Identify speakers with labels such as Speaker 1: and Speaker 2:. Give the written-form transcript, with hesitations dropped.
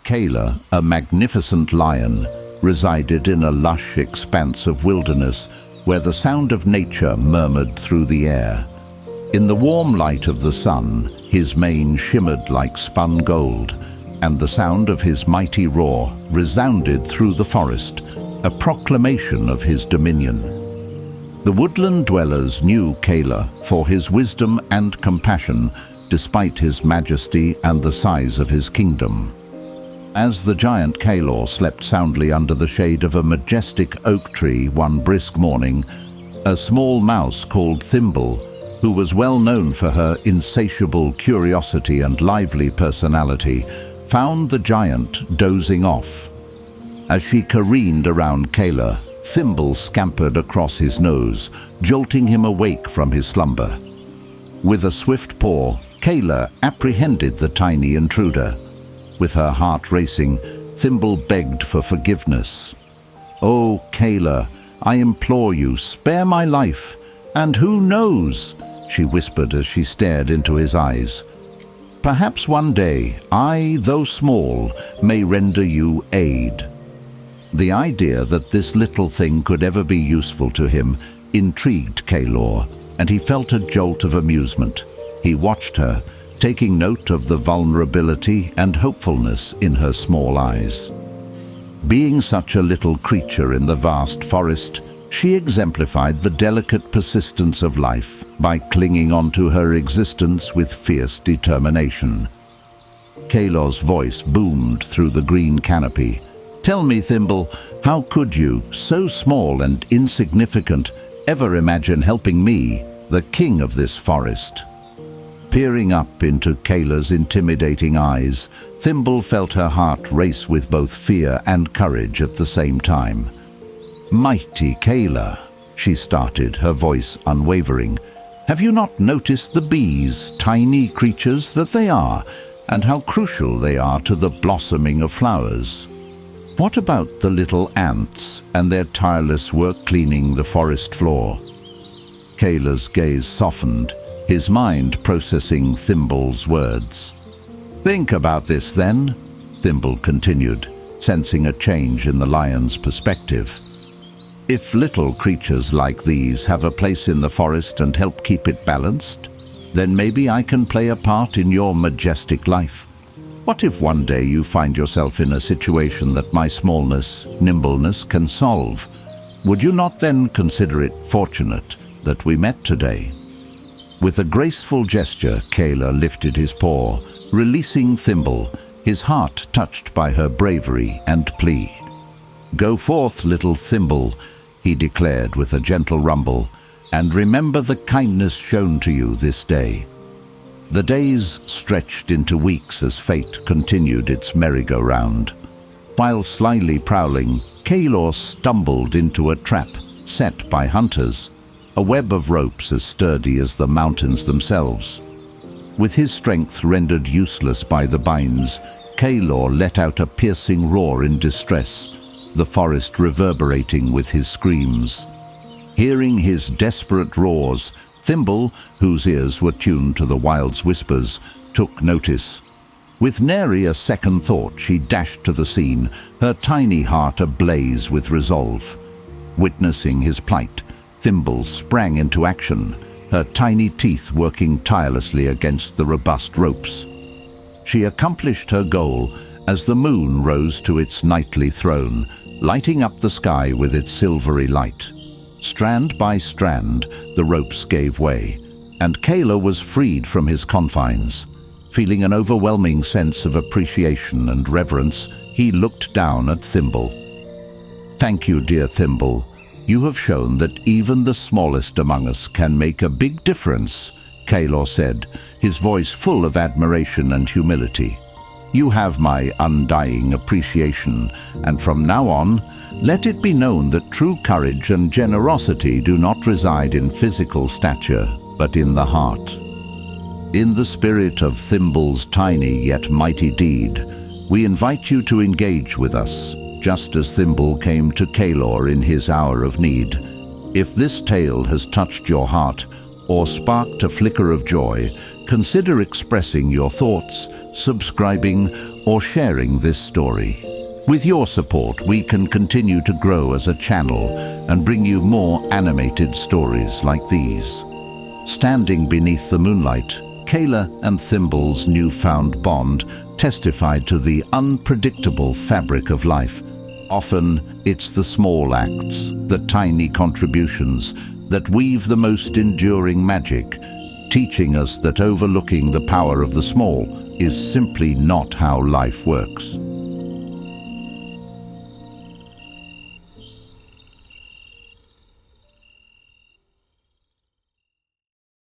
Speaker 1: Kaelor, a magnificent lion, resided in a lush expanse of wilderness where the sound of nature murmured through the air. In the warm light of the sun, his mane shimmered like spun gold, and the sound of his mighty roar resounded through the forest, a proclamation of his dominion. The woodland dwellers knew Kaelor for his wisdom and compassion, despite his majesty and the size of his kingdom. As the giant Kaelor slept soundly under the shade of a majestic oak tree one brisk morning, a small mouse called Thimble, who was well known for her insatiable curiosity and lively personality, found the giant dozing off. As she careened around Kaelor, Thimble scampered across his nose, jolting him awake from his slumber. With a swift paw, Kaelor apprehended the tiny intruder. With her heart racing, Thimble begged for forgiveness. "Oh, Kaelor, I implore you, spare my life. And who knows," she whispered as she stared into his eyes, "perhaps one day I, though small, may render you aid." The idea that this little thing could ever be useful to him intrigued Kaelor, and he felt a jolt of amusement. He watched her, taking note of the vulnerability and hopefulness in her small eyes. Being such a little creature in the vast forest, she exemplified the delicate persistence of life by clinging onto her existence with fierce determination. Kaelor's voice boomed through the green canopy. "Tell me, Thimble, how could you, so small and insignificant, ever imagine helping me, the king of this forest?" Peering up into Kaelor's intimidating eyes, Thimble felt her heart race with both fear and courage at the same time. "Mighty Kaelor," she started, her voice unwavering, "have you not noticed the bees, tiny creatures that they are, and how crucial they are to the blossoming of flowers? What about the little ants and their tireless work cleaning the forest floor?" Kaelor's gaze softened, his mind processing Thimble's words. "Think about this then," Thimble continued, sensing a change in the lion's perspective. "If little creatures like these have a place in the forest and help keep it balanced, then maybe I can play a part in your majestic life. What if one day you find yourself in a situation that my smallness, nimbleness can solve? Would you not then consider it fortunate that we met today?" With a graceful gesture, Kaelor lifted his paw, releasing Thimble, his heart touched by her bravery and plea. "Go forth, little Thimble," he declared with a gentle rumble, "and remember the kindness shown to you this day." The days stretched into weeks as fate continued its merry-go-round. While slyly prowling, Kaelor stumbled into a trap set by hunters, a web of ropes as sturdy as the mountains themselves. With his strength rendered useless by the binds, Kaelor let out a piercing roar in distress, the forest reverberating with his screams. Hearing his desperate roars, Thimble, whose ears were tuned to the wild's whispers, took notice. With nary a second thought, she dashed to the scene, her tiny heart ablaze with resolve. Witnessing his plight, Thimble sprang into action, her tiny teeth working tirelessly against the robust ropes. She accomplished her goal as the moon rose to its nightly throne, lighting up the sky with its silvery light. Strand by strand, the ropes gave way, and Kaelor was freed from his confines. Feeling an overwhelming sense of appreciation and reverence, he looked down at Thimble. "Thank you, dear Thimble. You have shown that even the smallest among us can make a big difference," Kaelor said, his voice full of admiration and humility. "You have my undying appreciation, and from now on, let it be known that true courage and generosity do not reside in physical stature, but in the heart." In the spirit of Thimble's tiny yet mighty deed, we invite you to engage with us, just as Thimble came to Kaelor in his hour of need. If this tale has touched your heart or sparked a flicker of joy, consider expressing your thoughts, subscribing, or sharing this story. With your support, we can continue to grow as a channel and bring you more animated stories like these. Standing beneath the moonlight, Kaelor and Thimble's newfound bond testified to the unpredictable fabric of life. Often, it's the small acts, the tiny contributions, that weave the most enduring magic, teaching us that overlooking the power of the small is simply not how life works.